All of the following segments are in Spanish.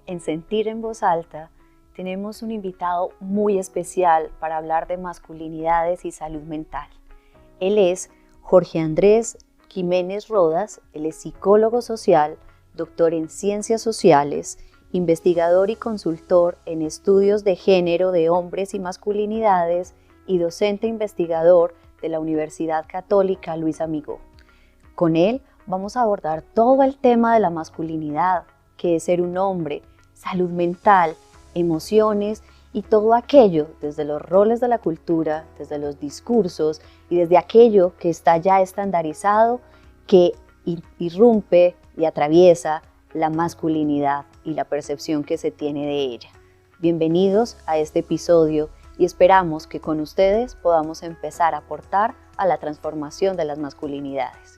en Sentir en Voz Alta tenemos un invitado muy especial para hablar de masculinidades y salud mental. Él es Jorge Andrés Jiménez Rodas, él es psicólogo social, doctor en ciencias sociales, investigador y consultor en estudios de género de hombres y masculinidades y docente investigador de la Universidad Católica Luis Amigó. Con él vamos a abordar todo el tema de la masculinidad, qué es ser un hombre, salud mental, emociones y todo aquello desde los roles de la cultura, desde los discursos y desde aquello que está ya estandarizado que irrumpe y atraviesa la masculinidad y la percepción que se tiene de ella. Bienvenidos a este episodio y esperamos que con ustedes podamos empezar a aportar a la transformación de las masculinidades.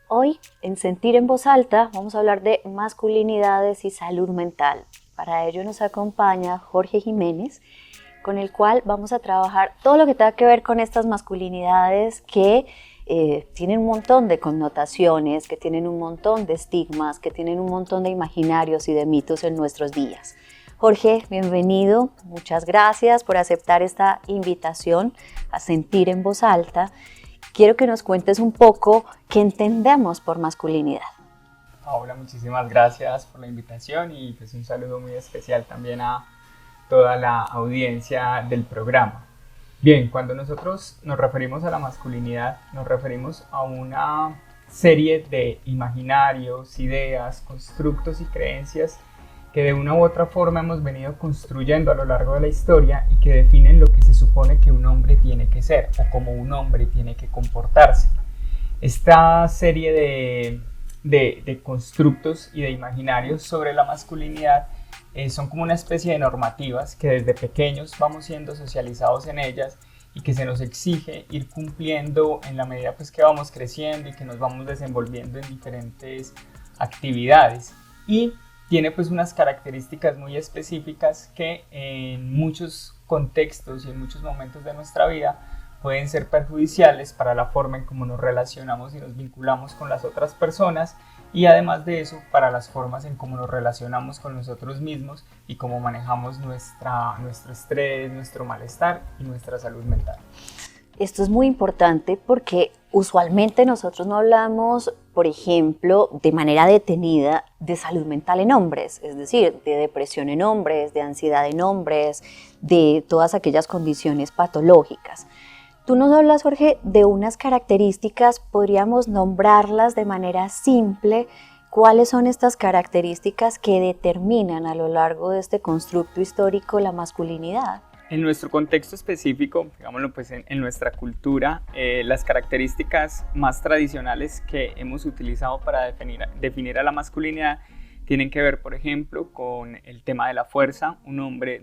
Hoy, en Sentir en Voz Alta, vamos a hablar de masculinidades y salud mental. Para ello nos acompaña Jorge Jiménez, con el cual vamos a trabajar todo lo que tenga que ver con estas masculinidades que tienen un montón de connotaciones, que tienen un montón de estigmas, que tienen un montón de imaginarios y de mitos en nuestros días. Jorge, bienvenido. Muchas gracias por aceptar esta invitación a Sentir en Voz Alta. Quiero que nos cuentes un poco qué entendemos por masculinidad. Hola, muchísimas gracias por la invitación y pues un saludo muy especial también a toda la audiencia del programa. Bien, cuando nosotros nos referimos a la masculinidad, nos referimos a una serie de imaginarios, ideas, constructos y creencias que de una u otra forma hemos venido construyendo a lo largo de la historia y que definen lo que se supone que un hombre tiene que ser o cómo un hombre tiene que comportarse. Esta serie de constructos y de imaginarios sobre la masculinidad son como una especie de normativas que desde pequeños vamos siendo socializados en ellas y que se nos exige ir cumpliendo en la medida pues, que vamos creciendo y que nos vamos desenvolviendo en diferentes actividades. Y tiene pues unas características muy específicas que en muchos contextos y en muchos momentos de nuestra vida pueden ser perjudiciales para la forma en cómo nos relacionamos y nos vinculamos con las otras personas y además de eso para las formas en cómo nos relacionamos con nosotros mismos y cómo manejamos nuestro estrés, nuestro malestar y nuestra salud mental. Esto es muy importante porque usualmente nosotros no hablamos, por ejemplo, de manera detenida de salud mental en hombres, es decir, de depresión en hombres, de ansiedad en hombres, de todas aquellas condiciones patológicas. Tú nos hablas, Jorge, de unas características, podríamos nombrarlas de manera simple. ¿Cuáles son estas características que determinan a lo largo de este constructo histórico la masculinidad? En nuestro contexto específico, digámoslo pues en nuestra cultura, las características más tradicionales que hemos utilizado para definir a la masculinidad tienen que ver, por ejemplo, con el tema de la fuerza. Un hombre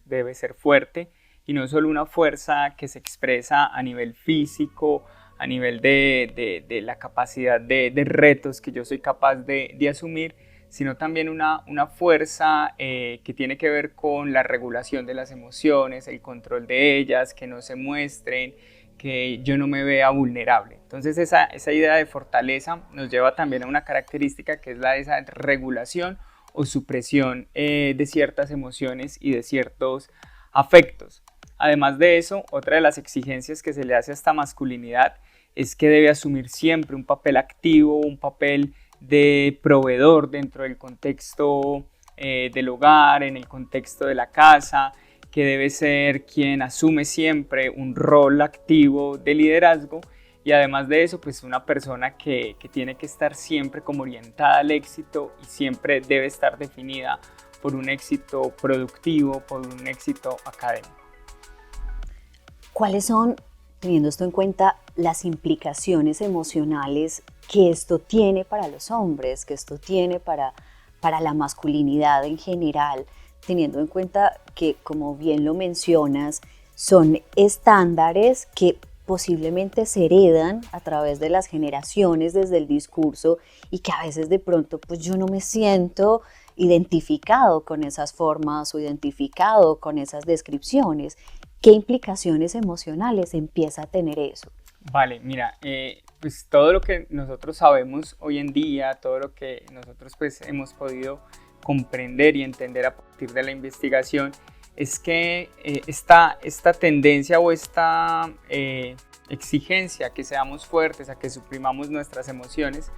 debe ser fuerte y no solo una fuerza que se expresa a nivel físico, a nivel de la capacidad de retos que yo soy capaz de asumir, sino también una fuerza que tiene que ver con la regulación de las emociones, el control de ellas, que no se muestren, que yo no me vea vulnerable. Entonces esa idea de fortaleza nos lleva también a una característica que es la de esa regulación o supresión de ciertas emociones y de ciertos afectos. Además de eso, otra de las exigencias que se le hace a esta masculinidad es que debe asumir siempre un papel activo, un papel de proveedor dentro del contexto del hogar, en el contexto de la casa, que debe ser quien asume siempre un rol activo de liderazgo y además de eso, pues una persona que tiene que estar siempre como orientada al éxito y siempre debe estar definida por un éxito productivo, por un éxito académico. ¿Cuáles son teniendo esto en cuenta las implicaciones emocionales que esto tiene para los hombres, que esto tiene para la masculinidad en general, teniendo en cuenta que, como bien lo mencionas, son estándares que posiblemente se heredan a través de las generaciones desde el discurso y que a veces de pronto pues yo no me siento identificado con esas formas o identificado con esas descripciones. ¿Qué implicaciones emocionales empieza a tener eso? Vale, mira, pues todo lo que nosotros sabemos hoy en día, todo lo que nosotros pues hemos podido comprender y entender a partir de la investigación, es que esta tendencia o esta exigencia a que seamos fuertes, a que suprimamos nuestras emociones,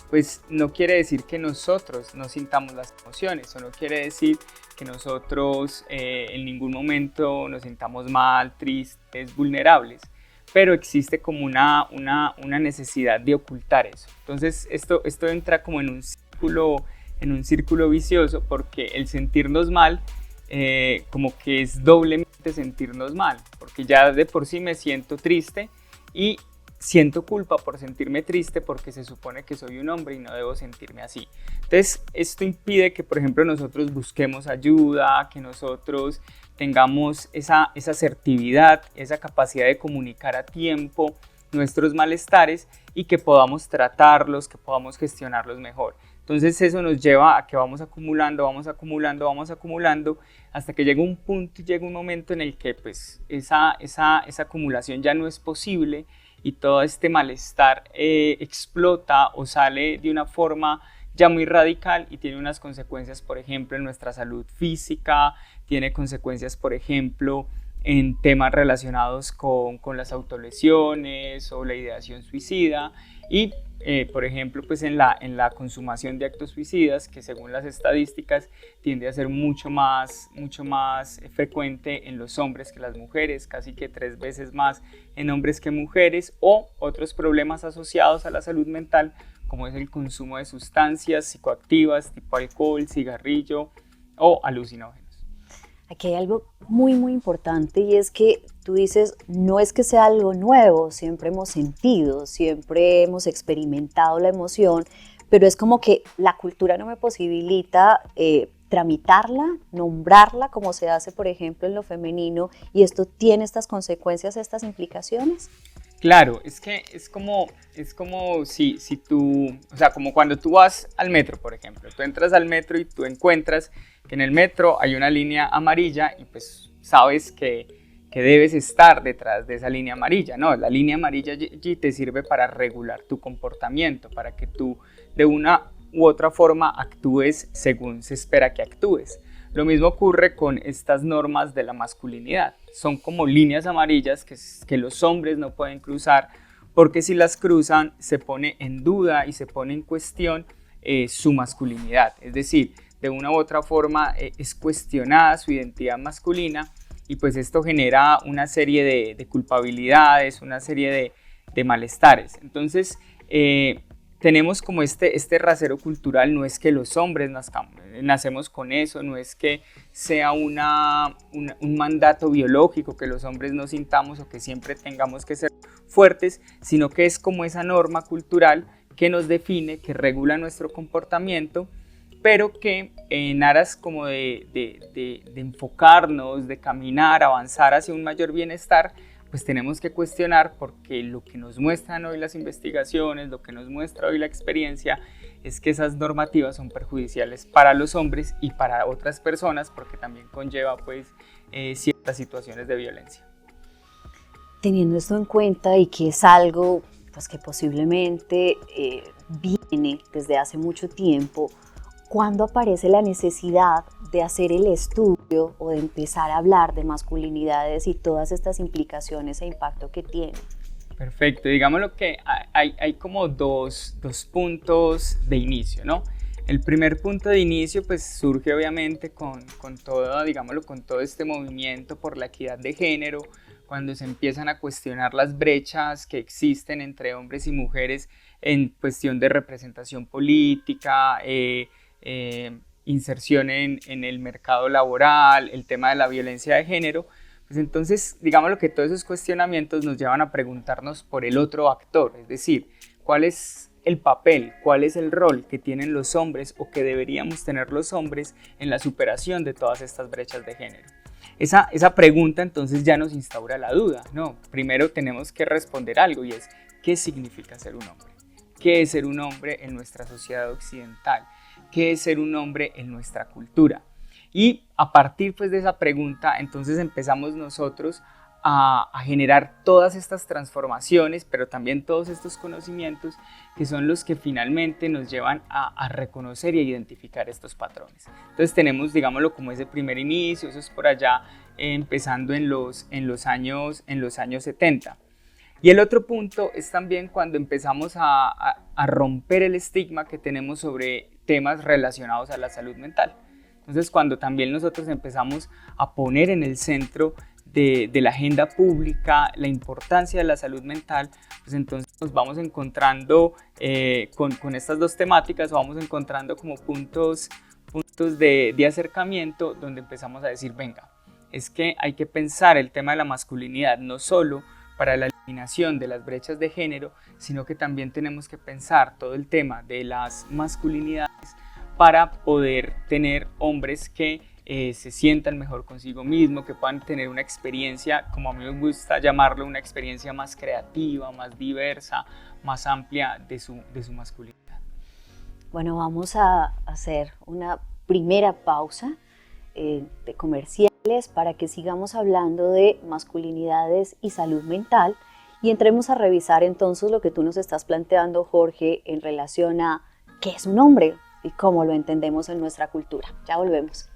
pues no quiere decir que nosotros no sintamos las emociones, o no quiere decir que nosotros en ningún momento nos sintamos mal, tristes, vulnerables, pero existe como una necesidad de ocultar eso. Entonces esto entra como en un círculo vicioso, porque el sentirnos mal como que es doblemente sentirnos mal, porque ya de por sí me siento triste y siento culpa por sentirme triste porque se supone que soy un hombre y no debo sentirme así. Entonces esto impide que, por ejemplo, nosotros busquemos ayuda, que nosotros tengamos esa asertividad, esa capacidad de comunicar a tiempo nuestros malestares y que podamos tratarlos, que podamos gestionarlos mejor. Entonces eso nos lleva a que vamos acumulando hasta que llega un punto y llega un momento en el que pues esa acumulación ya no es posible y todo este malestar explota o sale de una forma ya muy radical y tiene unas consecuencias, por ejemplo, en nuestra salud física, tiene consecuencias, por ejemplo, en temas relacionados con las autolesiones o la ideación suicida y, por ejemplo, pues en la consumación de actos suicidas, que según las estadísticas tiende a ser mucho más frecuente en los hombres que las mujeres, casi que 3 veces más en hombres que mujeres, o otros problemas asociados a la salud mental, como es el consumo de sustancias psicoactivas tipo alcohol, cigarrillo o alucinógenos. Aquí hay algo muy, muy importante y es que tú dices, no es que sea algo nuevo, siempre hemos sentido, siempre hemos experimentado la emoción, pero es como que la cultura no me posibilita tramitarla, nombrarla como se hace, por ejemplo, en lo femenino, y esto tiene estas consecuencias, estas implicaciones. Claro, es que es como si tú, o sea, como cuando tú vas al metro, por ejemplo, tú entras al metro y tú encuentras que en el metro hay una línea amarilla y pues sabes que debes estar detrás de esa línea amarilla, ¿no? La línea amarilla allí te sirve para regular tu comportamiento, para que tú de una u otra forma actúes según se espera que actúes. Lo mismo ocurre con estas normas de la masculinidad. Son como líneas amarillas que los hombres no pueden cruzar, porque si las cruzan se pone en duda y se pone en cuestión su masculinidad. Es decir, de una u otra forma es cuestionada su identidad masculina y pues esto genera una serie de culpabilidades, una serie de malestares. Entonces, tenemos como este rasero cultural. No es que los hombres nacemos con eso, no es que sea un mandato biológico que los hombres no sintamos o que siempre tengamos que ser fuertes, sino que es como esa norma cultural que nos define, que regula nuestro comportamiento, pero que en aras como de enfocarnos, de caminar, avanzar hacia un mayor bienestar, pues tenemos que cuestionar, porque lo que nos muestran hoy las investigaciones, lo que nos muestra hoy la experiencia, es que esas normativas son perjudiciales para los hombres y para otras personas, porque también conlleva pues ciertas situaciones de violencia. Teniendo esto en cuenta y que es algo pues, que posiblemente viene desde hace mucho tiempo, ¿cuándo aparece la necesidad de hacer el estudio o de empezar a hablar de masculinidades y todas estas implicaciones e impacto que tiene? Perfecto, digámoslo que hay como dos puntos de inicio, ¿no? El primer punto de inicio pues surge obviamente con todo este movimiento por la equidad de género, cuando se empiezan a cuestionar las brechas que existen entre hombres y mujeres en cuestión de representación política, inserción en el mercado laboral, el tema de la violencia de género, Pues entonces, digamos que todos esos cuestionamientos nos llevan a preguntarnos por el otro actor, es decir, ¿cuál es el papel, cuál es el rol que tienen los hombres o que deberíamos tener los hombres en la superación de todas estas brechas de género? Esa pregunta entonces ya nos instaura la duda, ¿no? Primero tenemos que responder algo y es, ¿qué significa ser un hombre? ¿Qué es ser un hombre en nuestra sociedad occidental? ¿Qué es ser un hombre en nuestra cultura? Y a partir pues de esa pregunta, entonces empezamos nosotros a generar todas estas transformaciones, pero también todos estos conocimientos que son los que finalmente nos llevan a reconocer y a identificar estos patrones. Entonces tenemos, digámoslo, como ese primer inicio, eso es por allá empezando en los años 70. Y el otro punto es también cuando empezamos a romper el estigma que tenemos sobre temas relacionados a la salud mental. Entonces, cuando también nosotros empezamos a poner en el centro de la agenda pública la importancia de la salud mental, pues entonces nos vamos encontrando con estas dos temáticas, vamos encontrando como puntos de acercamiento donde empezamos a decir, venga, es que hay que pensar el tema de la masculinidad no solo para la eliminación de las brechas de género, sino que también tenemos que pensar todo el tema de las masculinidades para poder tener hombres que se sientan mejor consigo mismo, que puedan tener una experiencia, como a mí me gusta llamarlo, una experiencia más creativa, más diversa, más amplia de su masculinidad. Bueno, vamos a hacer una primera pausa de comerciales para que sigamos hablando de masculinidades y salud mental y entremos a revisar entonces lo que tú nos estás planteando, Jorge, en relación a qué es un hombre y cómo lo entendemos en nuestra cultura. Ya volvemos.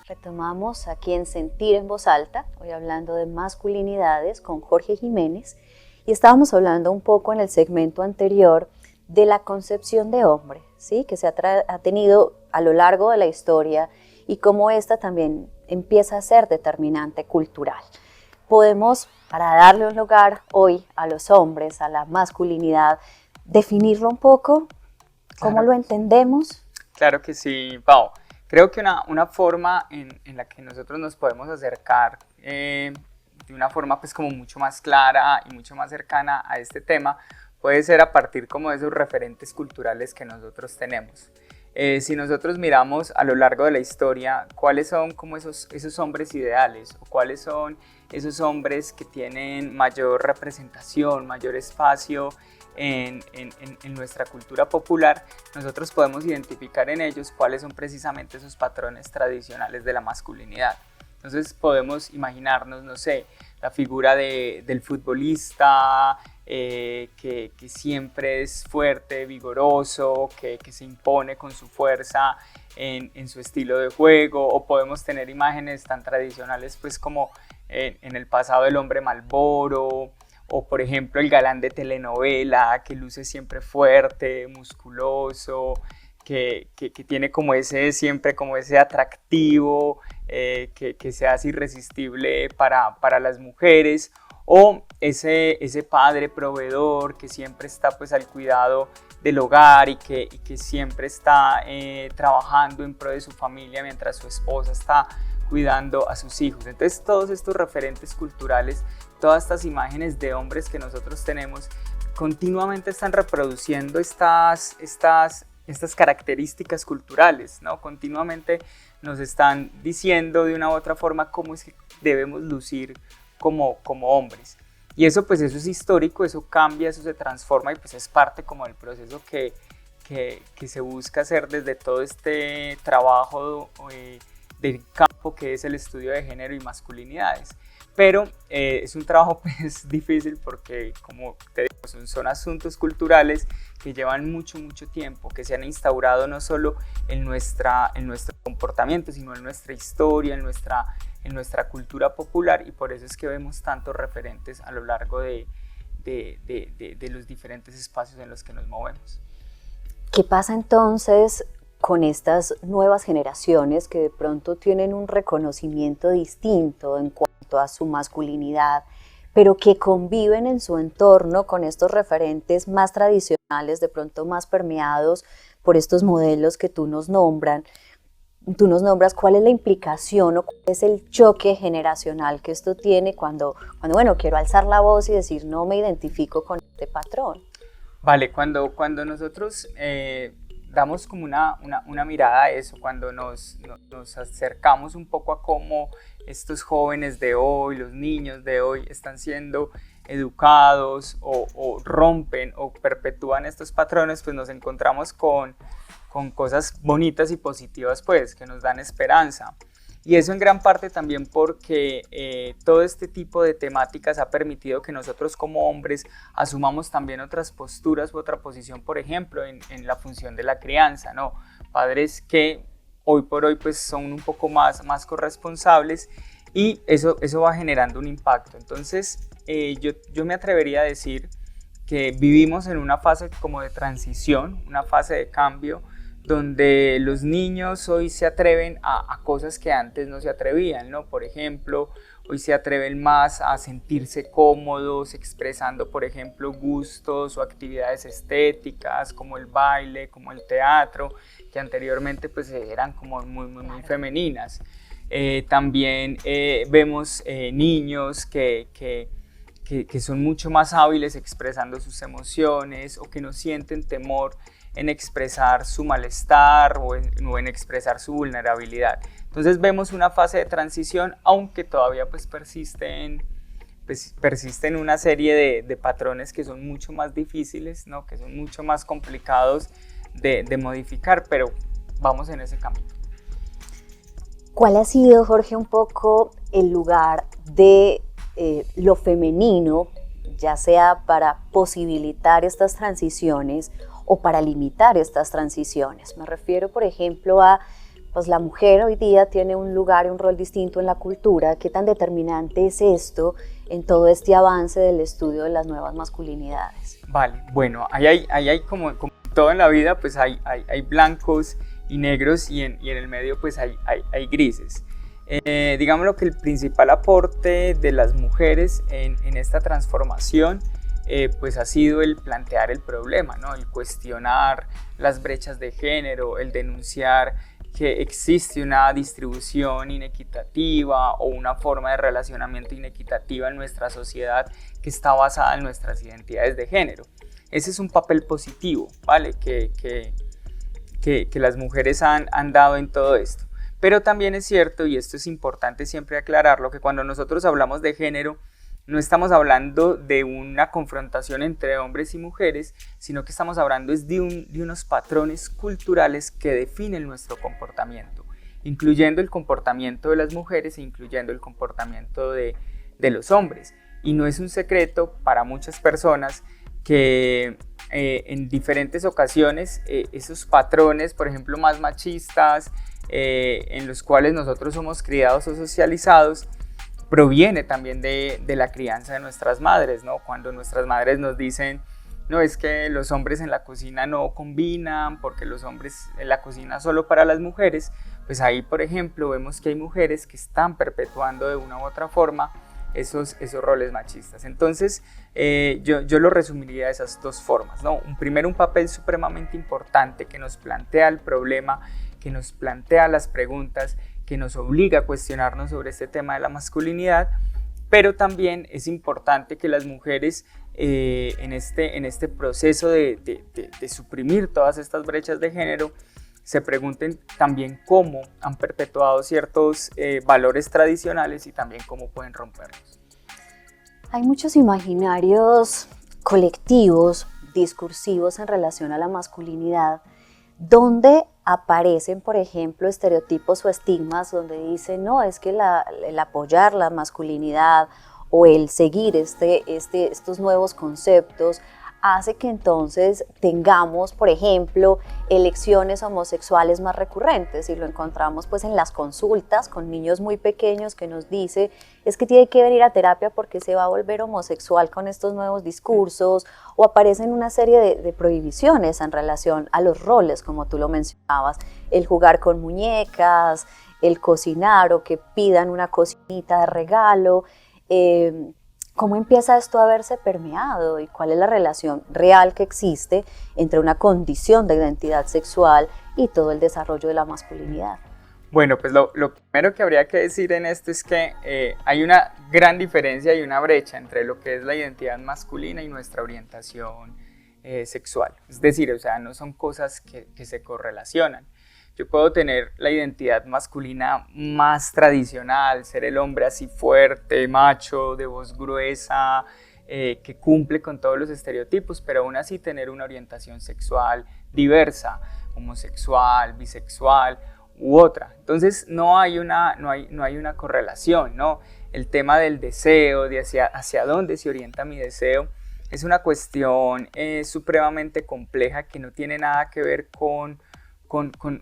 Retomamos aquí en Sentir en Voz Alta, hoy hablando de masculinidades con Jorge Jiménez, y estábamos hablando un poco en el segmento anterior de la concepción de hombre, ¿sí? Que se ha tenido a lo largo de la historia y cómo esta también empieza a ser determinante cultural. Podemos, para darle un lugar hoy a los hombres, a la masculinidad, definirlo un poco, ¿cómo Claro. lo entendemos? Claro que sí, Pau. Creo que una forma en la que nosotros nos podemos acercar de una forma pues como mucho más clara y mucho más cercana a este tema puede ser a partir como de esos referentes culturales que nosotros tenemos. Si nosotros miramos a lo largo de la historia cuáles son como esos hombres ideales o cuáles son esos hombres que tienen mayor representación, mayor espacio en nuestra cultura popular, nosotros podemos identificar en ellos cuáles son precisamente esos patrones tradicionales de la masculinidad. Entonces podemos imaginarnos, no sé, la figura del futbolista que siempre es fuerte, vigoroso, que se impone con su fuerza en su estilo de juego, o podemos tener imágenes tan tradicionales pues como en el pasado el hombre Marlboro, o por ejemplo el galán de telenovela que luce siempre fuerte, musculoso, que tiene como siempre como ese atractivo que se hace irresistible para las mujeres, o ese padre proveedor que siempre está pues al cuidado del hogar y que siempre está trabajando en pro de su familia mientras su esposa está cuidando a sus hijos. Entonces todos estos referentes culturales, todas estas imágenes de hombres que nosotros tenemos continuamente están reproduciendo estas características culturales, ¿no? Continuamente nos están diciendo de una u otra forma cómo es que debemos lucir como hombres. Y eso pues eso es histórico, eso cambia, eso se transforma y pues es parte como del proceso que se busca hacer desde todo este trabajo del campo que es el estudio de género y masculinidades. Pero es un trabajo pues difícil porque, como te digo, son asuntos culturales que llevan mucho tiempo, que se han instaurado no solo en nuestro comportamiento, sino en nuestra historia, en nuestra cultura popular, y por eso es que vemos tantos referentes a lo largo de los diferentes espacios en los que nos movemos. ¿Qué pasa entonces con estas nuevas generaciones que de pronto tienen un reconocimiento distinto en cuanto a su masculinidad, pero que conviven en su entorno con estos referentes más tradicionales, de pronto más permeados por estos modelos que tú nos nombran? tú nos nombras cuál es la implicación o cuál es el choque generacional que esto tiene cuando bueno, quiero alzar la voz y decir no me identifico con este patrón. Vale, cuando nosotros damos como una mirada a eso, cuando nos acercamos un poco a cómo estos jóvenes de hoy, los niños de hoy están siendo educados o rompen o perpetúan estos patrones, pues nos encontramos con cosas bonitas y positivas, pues, que nos dan esperanza. Y eso en gran parte también porque todo este tipo de temáticas ha permitido que nosotros como hombres asumamos también otras posturas u otra posición, por ejemplo, en la función de la crianza, ¿no? Padres que hoy por hoy pues son un poco más corresponsables y eso va generando un impacto. Entonces yo me atrevería a decir que vivimos en una fase como de transición, una fase de cambio, donde los niños hoy se atreven a cosas que antes no se atrevían, ¿no? Por ejemplo, hoy se atreven más a sentirse cómodos expresando, por ejemplo, gustos o actividades estéticas como el baile, como el teatro, que anteriormente pues eran como muy femeninas. También vemos niños que son mucho más hábiles expresando sus emociones o que no sienten temor en expresar su malestar o en expresar su vulnerabilidad. Entonces vemos una fase de transición, aunque todavía pues persisten una serie de patrones que son mucho más difíciles, ¿no? Que son mucho más complicados de modificar, pero vamos en ese camino. ¿Cuál ha sido, Jorge, un poco el lugar de lo femenino, ya sea para posibilitar estas transiciones o para limitar estas transiciones? Me refiero, por ejemplo, a pues la mujer hoy día tiene un lugar y un rol distinto en la cultura. ¿Qué tan determinante es esto en todo este avance del estudio de las nuevas masculinidades? Vale, bueno, ahí hay como todo en la vida, pues hay blancos y negros y en el medio pues hay grises. Digámoslo que el principal aporte de las mujeres en esta transformación pues ha sido el plantear el problema, ¿no? El cuestionar las brechas de género, el denunciar que existe una distribución inequitativa o una forma de relacionamiento inequitativa en nuestra sociedad que está basada en nuestras identidades de género. Ese es un papel positivo, ¿vale? Que las mujeres han dado en todo esto. Pero también es cierto, y esto es importante siempre aclararlo, que cuando nosotros hablamos de género, no estamos hablando de una confrontación entre hombres y mujeres, sino que estamos hablando de unos patrones culturales que definen nuestro comportamiento, incluyendo el comportamiento de las mujeres e incluyendo el comportamiento de los hombres. Y no es un secreto para muchas personas que en diferentes ocasiones esos patrones, por ejemplo, más machistas, en los cuales nosotros somos criados o socializados, proviene también de la crianza de nuestras madres, ¿no? Cuando nuestras madres nos dicen, no, es que los hombres en la cocina no combinan, porque los hombres en la cocina solo para las mujeres, pues ahí, por ejemplo, vemos que hay mujeres que están perpetuando de una u otra forma esos roles machistas. Entonces, yo lo resumiría de esas dos formas, ¿no? Un papel supremamente importante que nos plantea el problema, que nos plantea las preguntas, que nos obliga a cuestionarnos sobre este tema de la masculinidad, pero también es importante que las mujeres en este proceso de suprimir todas estas brechas de género se pregunten también cómo han perpetuado ciertos valores tradicionales y también cómo pueden romperlos. Hay muchos imaginarios colectivos, discursivos en relación a la masculinidad, donde aparecen, por ejemplo, estereotipos o estigmas donde dicen, no, es que el apoyar la masculinidad o el seguir estos nuevos conceptos hace que entonces tengamos, por ejemplo, elecciones homosexuales más recurrentes, y lo encontramos pues en las consultas con niños muy pequeños que nos dice es que tiene que venir a terapia porque se va a volver homosexual con estos nuevos discursos, o aparecen una serie de prohibiciones en relación a los roles, como tú lo mencionabas, el jugar con muñecas, el cocinar o que pidan una cocinita de regalo. ¿Cómo empieza esto a verse permeado y cuál es la relación real que existe entre una condición de identidad sexual y todo el desarrollo de la masculinidad? Bueno, pues lo primero que habría que decir en esto es que hay una gran diferencia y una brecha entre lo que es la identidad masculina y nuestra orientación sexual. Es decir, o sea, no son cosas que se correlacionan. Yo puedo tener la identidad masculina más tradicional, ser el hombre así fuerte, macho, de voz gruesa, que cumple con todos los estereotipos, pero aún así tener una orientación sexual diversa, homosexual, bisexual u otra. Entonces no hay una correlación, ¿no? El tema del deseo, de hacia dónde se orienta mi deseo, es una cuestión supremamente compleja que no tiene nada que ver con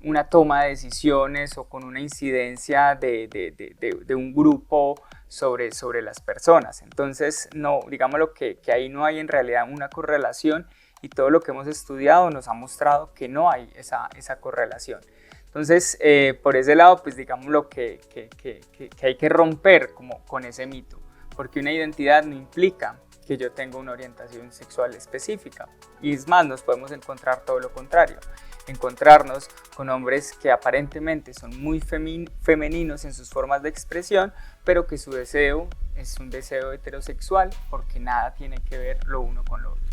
una toma de decisiones o con una incidencia de un grupo sobre las personas. Entonces, no, digámoslo que ahí no hay en realidad una correlación y todo lo que hemos estudiado nos ha mostrado que no hay esa correlación. Entonces, por ese lado, pues digámoslo que hay que romper como con ese mito, porque una identidad no implica que yo tenga una orientación sexual específica. Y es más, nos podemos encontrar todo lo contrario, encontrarnos con hombres que aparentemente son muy femeninos en sus formas de expresión, pero que su deseo es un deseo heterosexual porque nada tiene que ver lo uno con lo otro.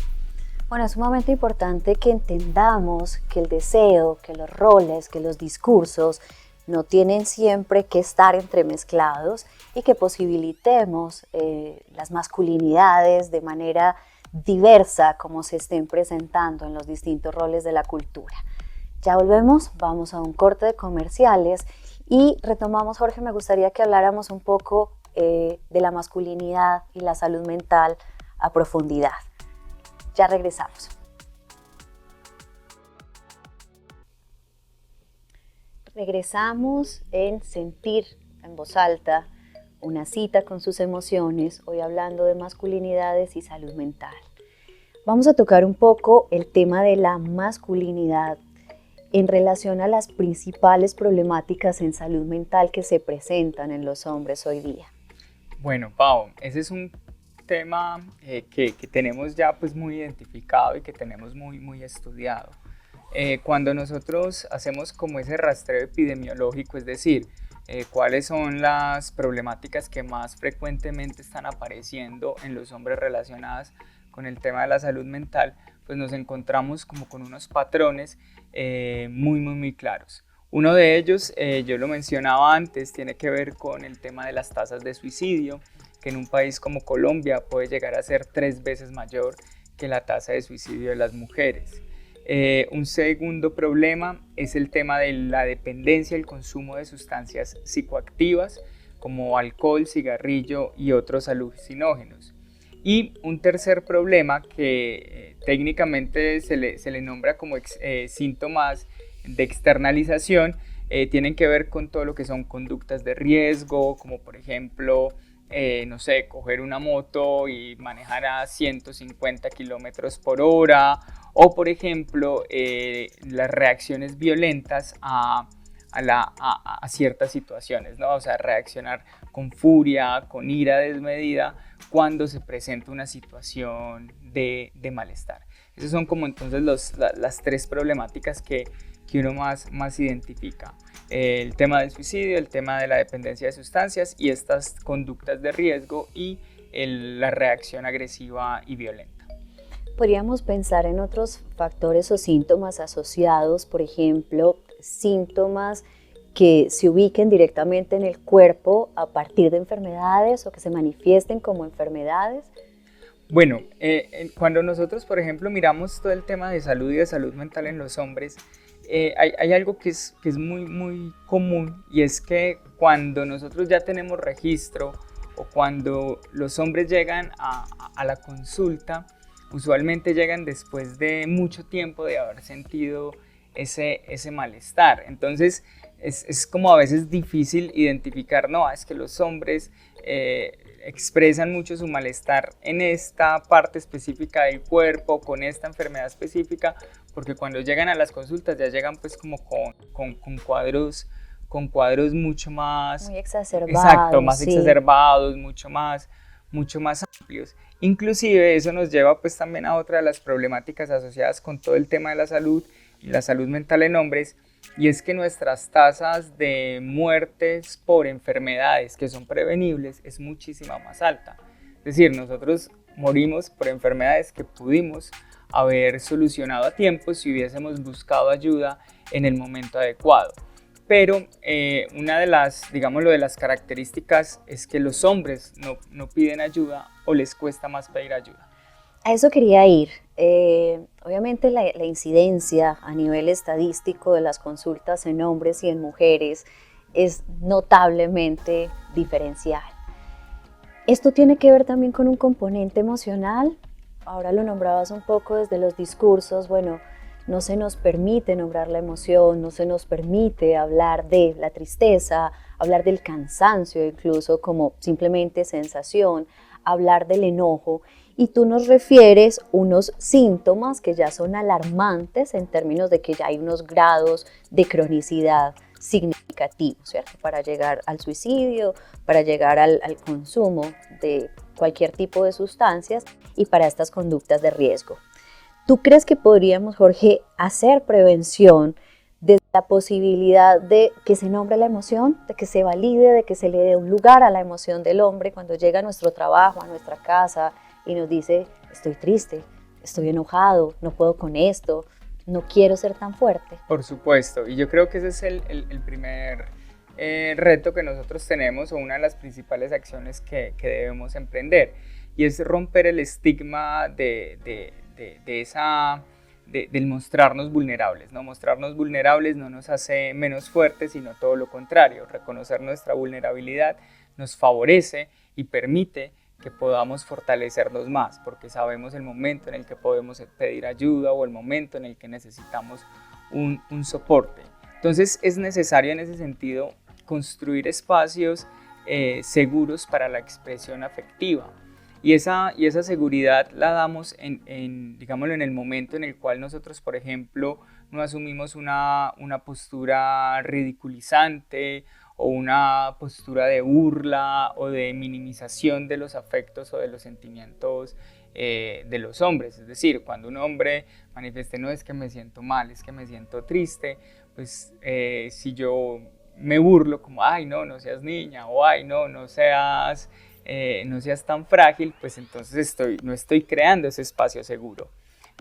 Bueno, es sumamente importante que entendamos que el deseo, que los roles, que los discursos no tienen siempre que estar entremezclados y que posibilitemos las masculinidades de manera diversa como se estén presentando en los distintos roles de la cultura. Ya volvemos, vamos a un corte de comerciales y retomamos. Jorge, me gustaría que habláramos un poco de la masculinidad y la salud mental a profundidad. Ya regresamos. Regresamos en Sentir en Voz Alta, una cita con sus emociones, hoy hablando de masculinidades y salud mental. Vamos a tocar un poco el tema de la masculinidad en relación a las principales problemáticas en salud mental que se presentan en los hombres hoy día. Bueno, Pau, ese es un tema que tenemos ya pues muy identificado y que tenemos muy estudiado. Cuando nosotros hacemos como ese rastreo epidemiológico, es decir, cuáles son las problemáticas que más frecuentemente están apareciendo en los hombres relacionadas con el tema de la salud mental, pues nos encontramos como con unos patrones muy claros. Uno de ellos, yo lo mencionaba antes, tiene que ver con el tema de las tasas de suicidio, que en un país como Colombia puede llegar a ser 3 veces mayor que la tasa de suicidio de las mujeres. Un segundo problema es el tema de la dependencia y el consumo de sustancias psicoactivas como alcohol, cigarrillo y otros alucinógenos. Y un tercer problema que técnicamente se le nombra como síntomas de externalización, tienen que ver con todo lo que son conductas de riesgo, como por ejemplo, no sé, coger una moto y manejar a 150 kilómetros por hora, o por ejemplo, las reacciones violentas a ciertas situaciones, ¿no? O sea, reaccionar con furia, con ira desmedida cuando se presenta una situación de malestar. Esas son como entonces las 3 problemáticas que uno más identifica. El tema del suicidio, el tema de la dependencia de sustancias y estas conductas de riesgo y la reacción agresiva y violenta. Podríamos pensar en otros factores o síntomas asociados, por ejemplo, síntomas que se ubiquen directamente en el cuerpo a partir de enfermedades o que se manifiesten como enfermedades. Bueno, cuando nosotros, por ejemplo, miramos todo el tema de salud y de salud mental en los hombres, hay algo que es muy común, y es que cuando nosotros ya tenemos registro o cuando los hombres llegan a la consulta, usualmente llegan después de mucho tiempo de haber sentido ese malestar. Entonces es como a veces difícil identificar, no, es que los hombres expresan mucho su malestar en esta parte específica del cuerpo, con esta enfermedad específica, porque cuando llegan a las consultas ya llegan pues como con cuadros mucho más... Muy exacerbados. Exacto, más sí. exacerbados, mucho más amplios. Inclusive eso nos lleva pues también a otra de las problemáticas asociadas con todo el tema de la salud, y la salud mental en hombres, y es que nuestras tasas de muertes por enfermedades que son prevenibles es muchísima más alta. Es decir, nosotros morimos por enfermedades que pudimos haber solucionado a tiempo si hubiésemos buscado ayuda en el momento adecuado. Pero una de las, digámoslo, de las características es que los hombres no piden ayuda o les cuesta más pedir ayuda. A eso quería ir. Obviamente la incidencia a nivel estadístico de las consultas en hombres y en mujeres es notablemente diferencial. Esto tiene que ver también con un componente emocional. Ahora lo nombrabas un poco desde los discursos. Bueno, no se nos permite nombrar la emoción, no se nos permite hablar de la tristeza, hablar del cansancio incluso como simplemente sensación, hablar del enojo. Y tú nos refieres unos síntomas que ya son alarmantes en términos de que ya hay unos grados de cronicidad significativos, ¿cierto? Para llegar al suicidio, para llegar al consumo de cualquier tipo de sustancias y para estas conductas de riesgo. ¿Tú crees que podríamos, Jorge, hacer prevención desde la posibilidad de que se nombre la emoción, de que se valide, de que se le dé un lugar a la emoción del hombre cuando llega a nuestro trabajo, a nuestra casa y nos dice, estoy triste, estoy enojado, no puedo con esto, no quiero ser tan fuerte? Por supuesto, y yo creo que ese es el primer reto que nosotros tenemos, o una de las principales acciones que debemos emprender, y es romper el estigma del mostrarnos vulnerables, ¿no? Mostrarnos vulnerables no nos hace menos fuertes, sino todo lo contrario. Reconocer nuestra vulnerabilidad nos favorece y permite que podamos fortalecernos más, porque sabemos el momento en el que podemos pedir ayuda o el momento en el que necesitamos un soporte. Entonces es necesario en ese sentido construir espacios seguros para la expresión afectiva. Y esa seguridad la damos digámoslo, en el momento en el cual nosotros, por ejemplo, no asumimos una postura ridiculizante o una postura de burla o de minimización de los afectos o de los sentimientos de los hombres. Es decir, cuando un hombre manifieste, no es que me siento mal, es que me siento triste, pues si yo me burlo como, ay no seas niña, o ay no seas tan frágil, pues entonces no estoy creando ese espacio seguro.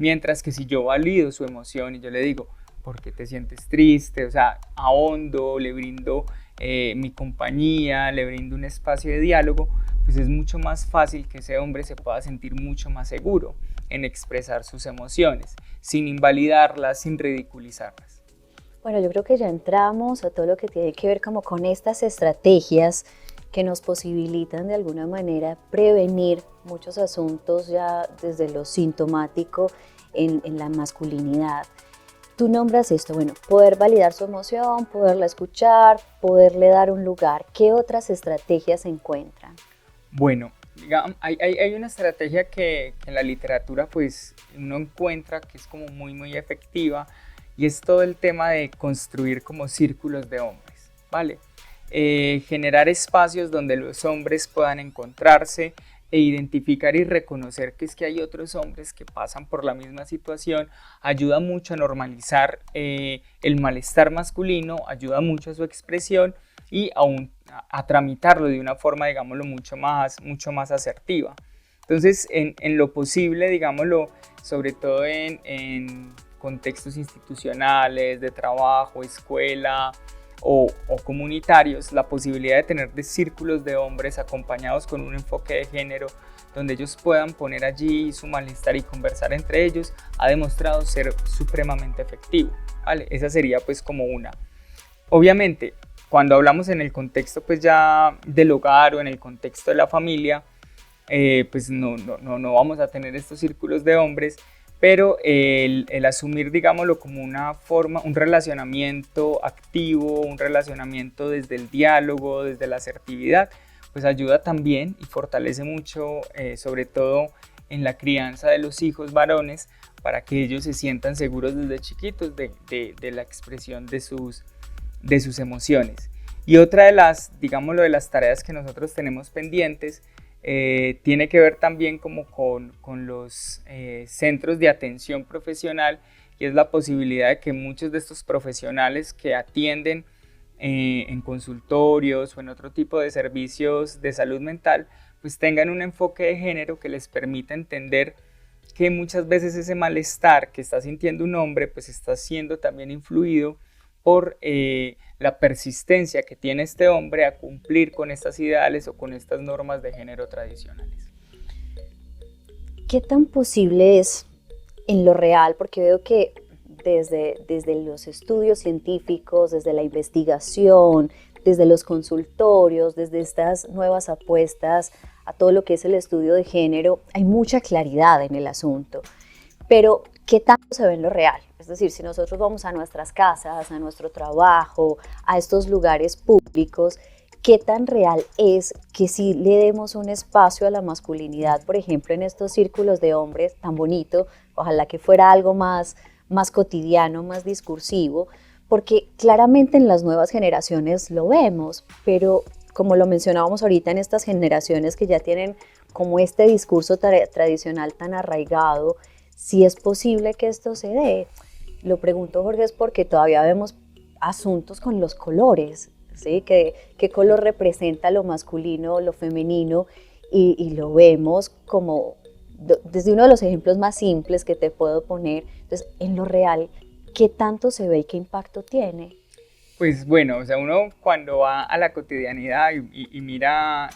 Mientras que si yo valido su emoción y yo le digo, ¿por qué te sientes triste? O sea, ahondo, le brindo mi compañía, le brindo un espacio de diálogo, pues es mucho más fácil que ese hombre se pueda sentir mucho más seguro en expresar sus emociones, sin invalidarlas, sin ridiculizarlas. Bueno, yo creo que ya entramos a todo lo que tiene que ver como con estas estrategias que nos posibilitan de alguna manera prevenir muchos asuntos ya desde lo sintomático en la masculinidad. Tú nombras esto, bueno, poder validar su emoción, poderla escuchar, poderle dar un lugar. ¿Qué otras estrategias se encuentran? Bueno, digamos, hay una estrategia que en la literatura pues uno encuentra que es como muy efectiva, y es todo el tema de construir como círculos de hombres, ¿vale? Generar espacios donde los hombres puedan encontrarse e identificar y reconocer que es que hay otros hombres que pasan por la misma situación, ayuda mucho a normalizar el malestar masculino, ayuda mucho a su expresión y a tramitarlo de una forma, digámoslo, mucho más asertiva. Entonces, en lo posible, digámoslo, sobre todo en contextos institucionales, de trabajo, escuela o comunitarios, la posibilidad de tener círculos de hombres acompañados con un enfoque de género donde ellos puedan poner allí su malestar y conversar entre ellos, ha demostrado ser supremamente efectivo, ¿vale? Esa sería pues como una. Obviamente, cuando hablamos en el contexto pues ya del hogar o en el contexto de la familia, pues no vamos a tener estos círculos de hombres, pero el asumir, digámoslo, como una forma, un relacionamiento activo, un relacionamiento desde el diálogo, desde la asertividad, pues ayuda también y fortalece mucho, sobre todo en la crianza de los hijos varones, para que ellos se sientan seguros desde chiquitos de la expresión de sus emociones. Y otra de las, digámoslo, de las tareas que nosotros tenemos pendientes tiene que ver también como con los centros de atención profesional y es la posibilidad de que muchos de estos profesionales que atienden en consultorios o en otro tipo de servicios de salud mental, pues tengan un enfoque de género que les permita entender que muchas veces ese malestar que está sintiendo un hombre pues está siendo también influido por la persistencia que tiene este hombre a cumplir con estas ideales o con estas normas de género tradicionales. ¿Qué tan posible es en lo real? Porque veo que desde los estudios científicos, desde la investigación, desde los consultorios, desde estas nuevas apuestas a todo lo que es el estudio de género, hay mucha claridad en el asunto. Pero, ¿qué tanto se ve en lo real? Es decir, si nosotros vamos a nuestras casas, a nuestro trabajo, a estos lugares públicos, ¿qué tan real es que si le demos un espacio a la masculinidad, por ejemplo, en estos círculos de hombres tan bonito, ojalá que fuera algo más cotidiano, más discursivo, porque claramente en las nuevas generaciones lo vemos, pero como lo mencionábamos ahorita, en estas generaciones que ya tienen como este discurso tradicional tan arraigado, si es posible que esto se dé. Lo pregunto, Jorge, es porque todavía vemos asuntos con los colores, ¿sí? ¿Qué color representa lo masculino, lo femenino? Y lo vemos como desde uno de los ejemplos más simples que te puedo poner. Entonces, en lo real, ¿qué tanto se ve y qué impacto tiene? Pues bueno, o sea, uno cuando va a la cotidianidad y mira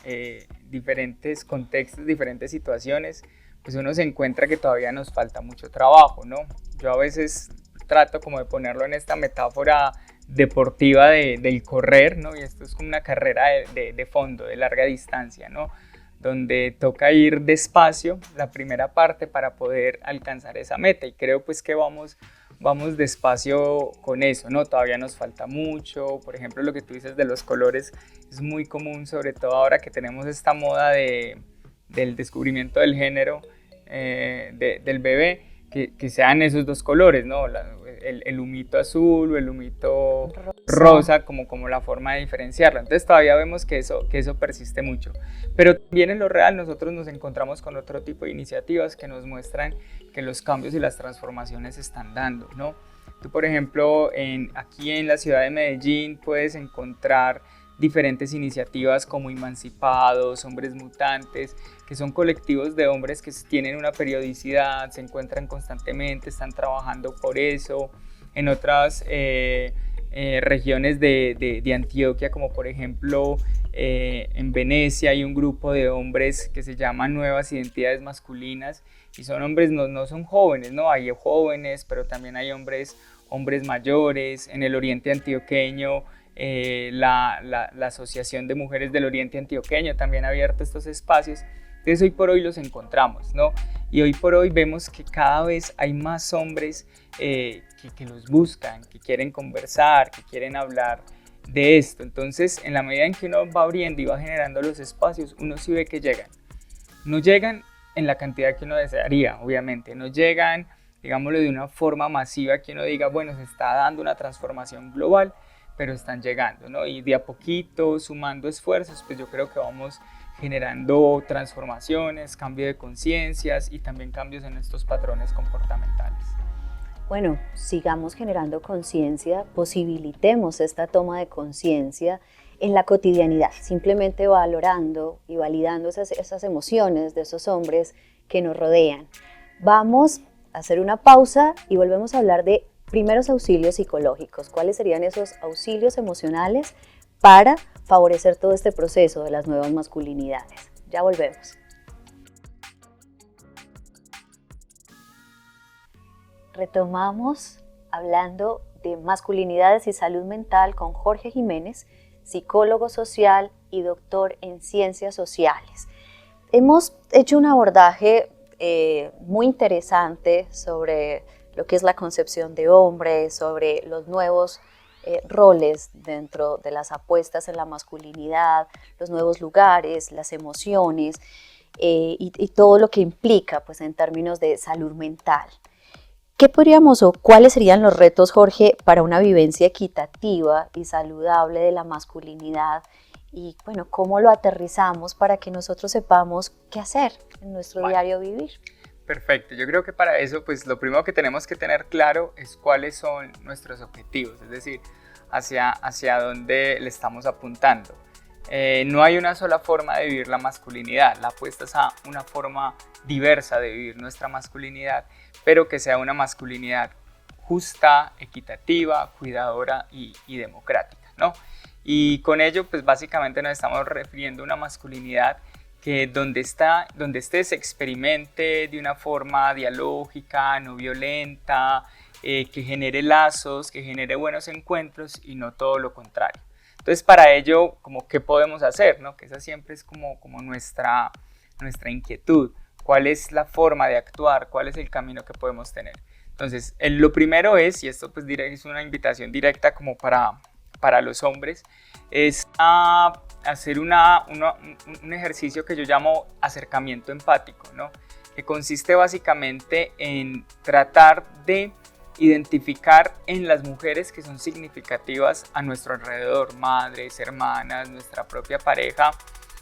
diferentes contextos, diferentes situaciones, pues uno se encuentra que todavía nos falta mucho trabajo, ¿no? Yo a veces trato como de ponerlo en esta metáfora deportiva del correr, ¿no? Y esto es como una carrera de fondo, de larga distancia, ¿no? Donde toca ir despacio la primera parte para poder alcanzar esa meta, y creo pues que vamos despacio con eso, ¿no? Todavía nos falta mucho. Por ejemplo, lo que tú dices de los colores es muy común, sobre todo ahora que tenemos esta moda del descubrimiento del género del bebé, que sean esos dos colores, ¿no? El humito azul o el humito rosa como la forma de diferenciarlo. Entonces todavía vemos que eso persiste mucho. Pero también en lo real nosotros nos encontramos con otro tipo de iniciativas que nos muestran que los cambios y las transformaciones se están dando, ¿no? Tú, por ejemplo, aquí en la ciudad de Medellín puedes encontrar diferentes iniciativas como Emancipados, Hombres Mutantes, que son colectivos de hombres que tienen una periodicidad, se encuentran constantemente, están trabajando por eso. En otras regiones de Antioquia, como por ejemplo en Venecia, hay un grupo de hombres que se llaman Nuevas Identidades Masculinas, y son hombres, no son jóvenes, ¿no? Hay jóvenes, pero también hay hombres mayores. En el oriente antioqueño, la Asociación de Mujeres del Oriente Antioqueño también ha abierto estos espacios. Entonces hoy por hoy los encontramos, ¿no? Y hoy por hoy vemos que cada vez hay más hombres que los buscan, que quieren conversar, que quieren hablar de esto. Entonces, en la medida en que uno va abriendo y va generando los espacios, uno sí ve que llegan. No llegan en la cantidad que uno desearía, obviamente. No llegan, digámoslo, de una forma masiva que uno diga, bueno, se está dando una transformación global, pero están llegando, ¿no? Y de a poquito, sumando esfuerzos, pues yo creo que vamos generando transformaciones, cambio de conciencias y también cambios en estos patrones comportamentales. Bueno, sigamos generando conciencia, posibilitemos esta toma de conciencia en la cotidianidad, simplemente valorando y validando esas emociones de esos hombres que nos rodean. Vamos a hacer una pausa y volvemos a hablar de primeros auxilios psicológicos. ¿Cuáles serían esos auxilios emocionales para favorecer todo este proceso de las nuevas masculinidades? Ya volvemos. Retomamos hablando de masculinidades y salud mental con Jorge Jiménez, psicólogo social y doctor en ciencias sociales. Hemos hecho un abordaje muy interesante sobre lo que es la concepción de hombre, sobre los nuevos roles dentro de las apuestas en la masculinidad, los nuevos lugares, las emociones y todo lo que implica pues, en términos de salud mental. ¿Qué podríamos o cuáles serían los retos, Jorge, para una vivencia equitativa y saludable de la masculinidad? Y bueno, ¿cómo lo aterrizamos para que nosotros sepamos qué hacer en nuestro diario vivir? Perfecto, yo creo que para eso pues lo primero que tenemos que tener claro es cuáles son nuestros objetivos, es decir, hacia dónde le estamos apuntando. No hay una sola forma de vivir la masculinidad, la apuesta es a una forma diversa de vivir nuestra masculinidad, pero que sea una masculinidad justa, equitativa, cuidadora y democrática, ¿no? Y con ello pues básicamente nos estamos refiriendo a una masculinidad que donde esté se experimente de una forma dialógica, no violenta, que genere lazos, que genere buenos encuentros y no todo lo contrario. Entonces para ello, como qué podemos hacer, ¿no? Que esa siempre es como nuestra inquietud, cuál es la forma de actuar, cuál es el camino que podemos tener. Entonces lo primero es, y esto pues es una invitación directa como para los hombres, es a hacer un ejercicio que yo llamo acercamiento empático, ¿no? Que consiste básicamente en tratar de identificar en las mujeres que son significativas a nuestro alrededor, madres, hermanas, nuestra propia pareja,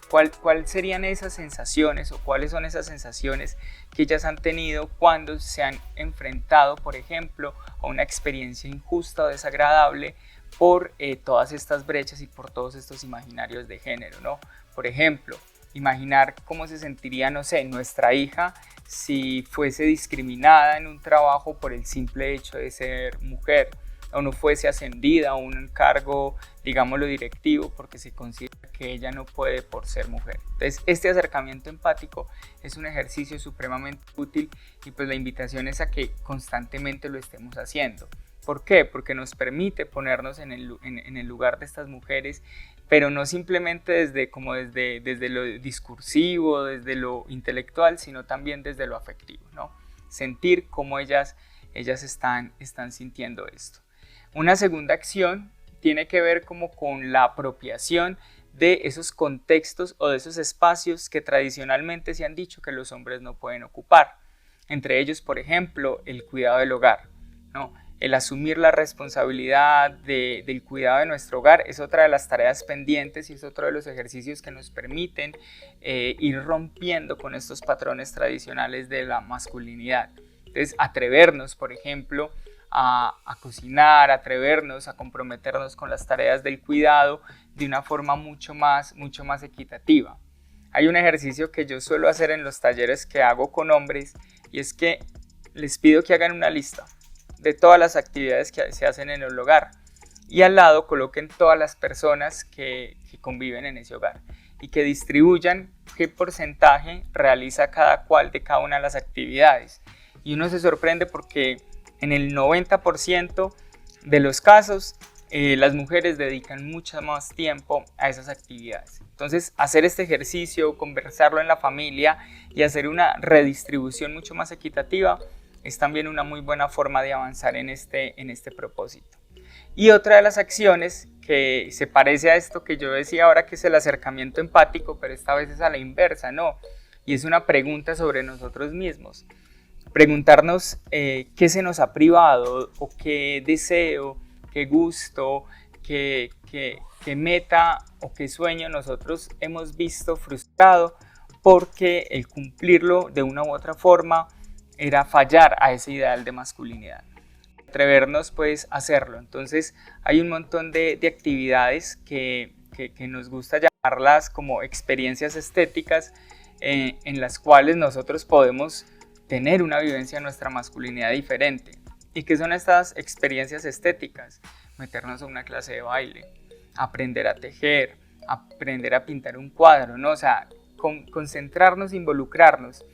cuál serían esas sensaciones o cuáles son esas sensaciones que ellas han tenido cuando se han enfrentado, por ejemplo, a una experiencia injusta o desagradable por todas estas brechas y por todos estos imaginarios de género, ¿no? Por ejemplo, imaginar cómo se sentiría, no sé, nuestra hija si fuese discriminada en un trabajo por el simple hecho de ser mujer, o no fuese ascendida a un cargo, digámoslo, directivo, porque se considera que ella no puede por ser mujer. Entonces, este acercamiento empático es un ejercicio supremamente útil y pues la invitación es a que constantemente lo estemos haciendo. ¿Por qué? Porque nos permite ponernos en el lugar de estas mujeres, pero no simplemente desde lo discursivo, desde lo intelectual, sino también desde lo afectivo, ¿no? Sentir cómo ellas están sintiendo esto. Una segunda acción tiene que ver como con la apropiación de esos contextos o de esos espacios que tradicionalmente se han dicho que los hombres no pueden ocupar. Entre ellos, por ejemplo, el cuidado del hogar, ¿no? El asumir la responsabilidad del cuidado de nuestro hogar es otra de las tareas pendientes y es otro de los ejercicios que nos permiten ir rompiendo con estos patrones tradicionales de la masculinidad. Entonces, atrevernos, por ejemplo, a cocinar, atrevernos a comprometernos con las tareas del cuidado de una forma mucho más equitativa. Hay un ejercicio que yo suelo hacer en los talleres que hago con hombres y es que les pido que hagan una lista de todas las actividades que se hacen en el hogar y al lado coloquen todas las personas que conviven en ese hogar y que distribuyan qué porcentaje realiza cada cual de cada una de las actividades. Y uno se sorprende porque en el 90% de los casos las mujeres dedican mucho más tiempo a esas actividades. Entonces, hacer este ejercicio, conversarlo en la familia y hacer una redistribución mucho más equitativa es también una muy buena forma de avanzar en este propósito. Y otra de las acciones que se parece a esto que yo decía ahora, que es el acercamiento empático, pero esta vez es a la inversa, ¿no? Y es una pregunta sobre nosotros mismos. Preguntarnos qué se nos ha privado o qué deseo, qué gusto, qué meta o qué sueño nosotros hemos visto frustrado porque el cumplirlo de una u otra forma era fallar a ese ideal de masculinidad. Atrevernos pues a hacerlo. Entonces hay un montón de actividades que nos gusta llamarlas como experiencias estéticas en las cuales nosotros podemos tener una vivencia de nuestra masculinidad diferente. ¿Y qué son estas experiencias estéticas? Meternos a una clase de baile, aprender a tejer, aprender a pintar un cuadro, ¿no? O sea, concentrarnos, involucrarnos.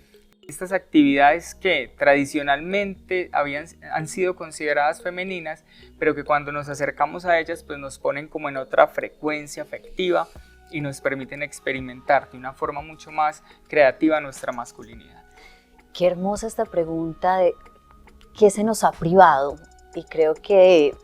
Estas actividades que tradicionalmente han sido consideradas femeninas, pero que cuando nos acercamos a ellas pues nos ponen como en otra frecuencia afectiva y nos permiten experimentar de una forma mucho más creativa nuestra masculinidad. Qué hermosa esta pregunta de qué se nos ha privado, y creo que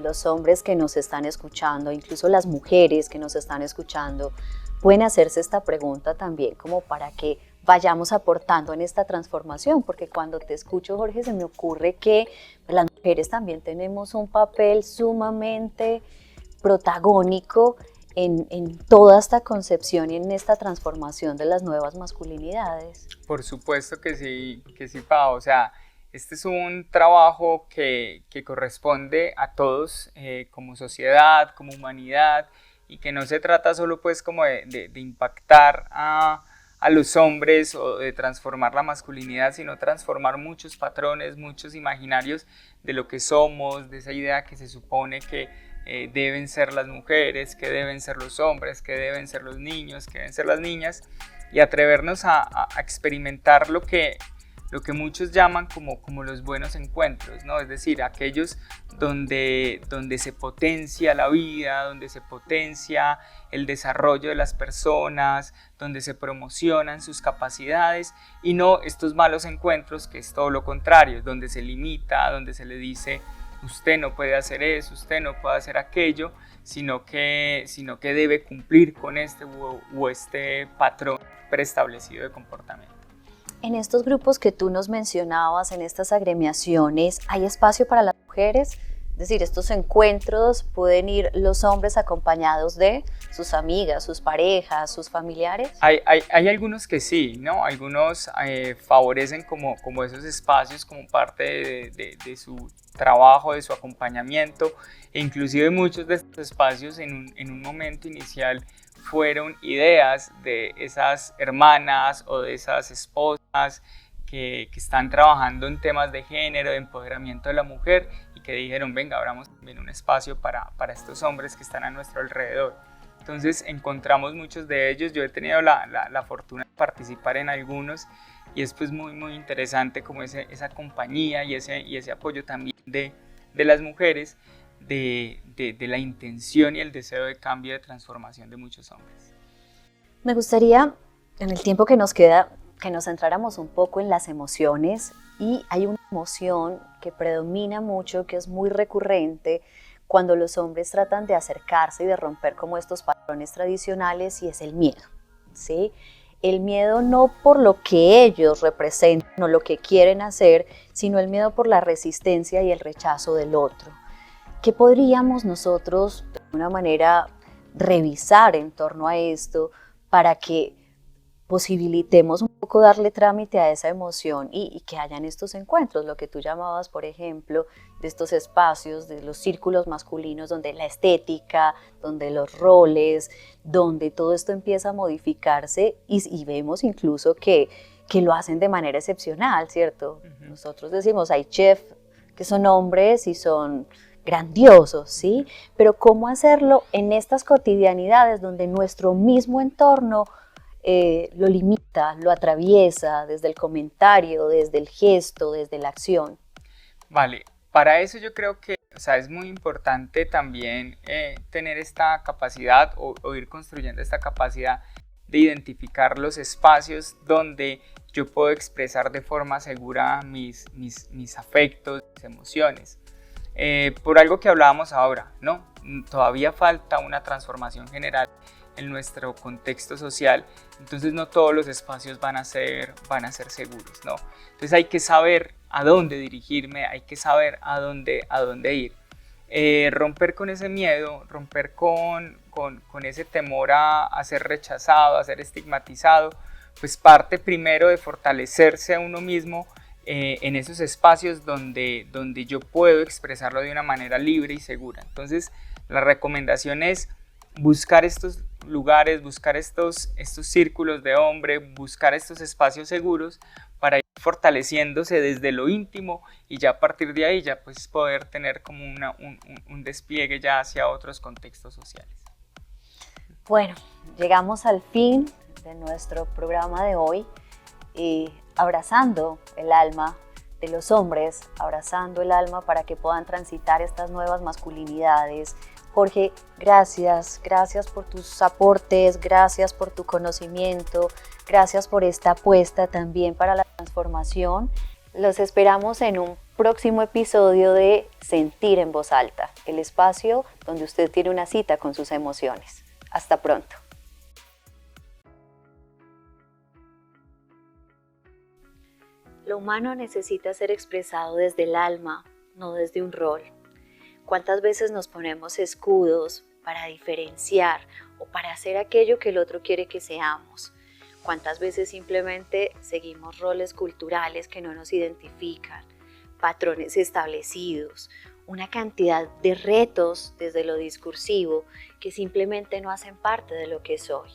los hombres que nos están escuchando, incluso las mujeres que nos están escuchando, pueden hacerse esta pregunta también como para que vayamos aportando en esta transformación, porque cuando te escucho, Jorge, se me ocurre que las mujeres también tenemos un papel sumamente protagónico en toda esta concepción y en esta transformación de las nuevas masculinidades? Por supuesto que sí, Pau. O sea, este es un trabajo que corresponde a todos como sociedad, como humanidad, y que no se trata solo pues como de impactar a los hombres o de transformar la masculinidad, sino transformar muchos patrones, muchos imaginarios de lo que somos, de esa idea que se supone que deben ser las mujeres, que deben ser los hombres, que deben ser los niños, que deben ser las niñas, y atrevernos a experimentar lo que muchos llaman como los buenos encuentros, ¿no? Es decir, aquellos donde se potencia la vida, donde se potencia el desarrollo de las personas, donde se promocionan sus capacidades, y no estos malos encuentros que es todo lo contrario, donde se limita, donde se le dice usted no puede hacer eso, usted no puede hacer aquello, sino que debe cumplir con este u este patrón preestablecido de comportamiento. En estos grupos que tú nos mencionabas, en estas agremiaciones, ¿hay espacio para las mujeres? Es decir, estos encuentros pueden ir los hombres acompañados de sus amigas, sus parejas, sus familiares. Hay algunos que sí, ¿no? Algunos favorecen como esos espacios como parte de su trabajo, de su acompañamiento, e inclusive muchos de estos espacios en un momento inicial fueron ideas de esas hermanas o de esas esposas que están trabajando en temas de género, de empoderamiento de la mujer, y que dijeron, venga, abramos también un espacio para estos hombres que están a nuestro alrededor. Entonces encontramos muchos de ellos. Yo he tenido la fortuna de participar en algunos, y es pues muy interesante como esa compañía y ese apoyo también de las mujeres, de la intención y el deseo de cambio, de transformación de muchos hombres. Me gustaría, en el tiempo que nos queda, que nos centráramos un poco en las emociones, y hay una emoción que predomina mucho, que es muy recurrente cuando los hombres tratan de acercarse y de romper como estos patrones tradicionales, y es el miedo, ¿sí? El miedo no por lo que ellos representan o lo que quieren hacer, sino el miedo por la resistencia y el rechazo del otro. ¿Qué podríamos nosotros, de alguna manera, revisar en torno a esto para que posibilitemos un poco darle trámite a esa emoción y que hayan estos encuentros, lo que tú llamabas, por ejemplo, de estos espacios, de los círculos masculinos, donde la estética, donde los roles, donde todo esto empieza a modificarse, y vemos incluso que lo hacen de manera excepcional, ¿cierto? Uh-huh. Nosotros decimos, hay chefs que son hombres y son grandiosos, ¿sí? Pero ¿cómo hacerlo en estas cotidianidades donde nuestro mismo entorno lo limita, lo atraviesa desde el comentario, desde el gesto, desde la acción? Vale, para eso yo creo que es muy importante también tener esta capacidad o ir construyendo esta capacidad de identificar los espacios donde yo puedo expresar de forma segura mis afectos, mis emociones. Por algo que hablábamos ahora, ¿no? Todavía falta una transformación general en nuestro contexto social, entonces no todos los espacios van a ser seguros, ¿no? Entonces hay que saber a dónde dirigirme, hay que saber a dónde ir. Romper con ese miedo, romper con ese temor a ser rechazado, a ser estigmatizado, pues parte primero de fortalecerse a uno mismo en esos espacios donde yo puedo expresarlo de una manera libre y segura. Entonces la recomendación es buscar estos lugares, buscar estos círculos de hombre, buscar estos espacios seguros para ir fortaleciéndose desde lo íntimo, y ya a partir de ahí ya pues poder tener como un despliegue ya hacia otros contextos sociales. Bueno, llegamos al fin de nuestro programa de hoy, abrazando el alma de los hombres, abrazando el alma para que puedan transitar estas nuevas masculinidades. Jorge, gracias por tus aportes, gracias por tu conocimiento, gracias por esta apuesta también para la transformación. Los esperamos en un próximo episodio de Sentir en Voz Alta, el espacio donde usted tiene una cita con sus emociones. Hasta pronto. Lo humano necesita ser expresado desde el alma, no desde un rol. ¿Cuántas veces nos ponemos escudos para diferenciar o para hacer aquello que el otro quiere que seamos. ¿Cuántas veces simplemente seguimos roles culturales que no nos identifican, patrones establecidos, una cantidad de retos desde lo discursivo que simplemente no hacen parte de lo que soy?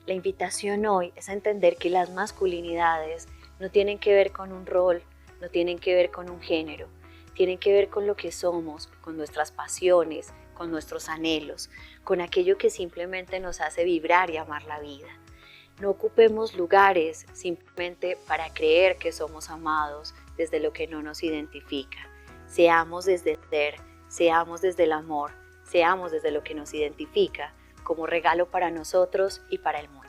La invitación hoy es a entender que las masculinidades no tienen que ver con un rol, no tienen que ver con un género, tienen que ver con lo que somos, con nuestras pasiones, con nuestros anhelos, con aquello que simplemente nos hace vibrar y amar la vida. No ocupemos lugares simplemente para creer que somos amados desde lo que no nos identifica. Seamos desde el ser, seamos desde el amor, seamos desde lo que nos identifica como regalo para nosotros y para el mundo.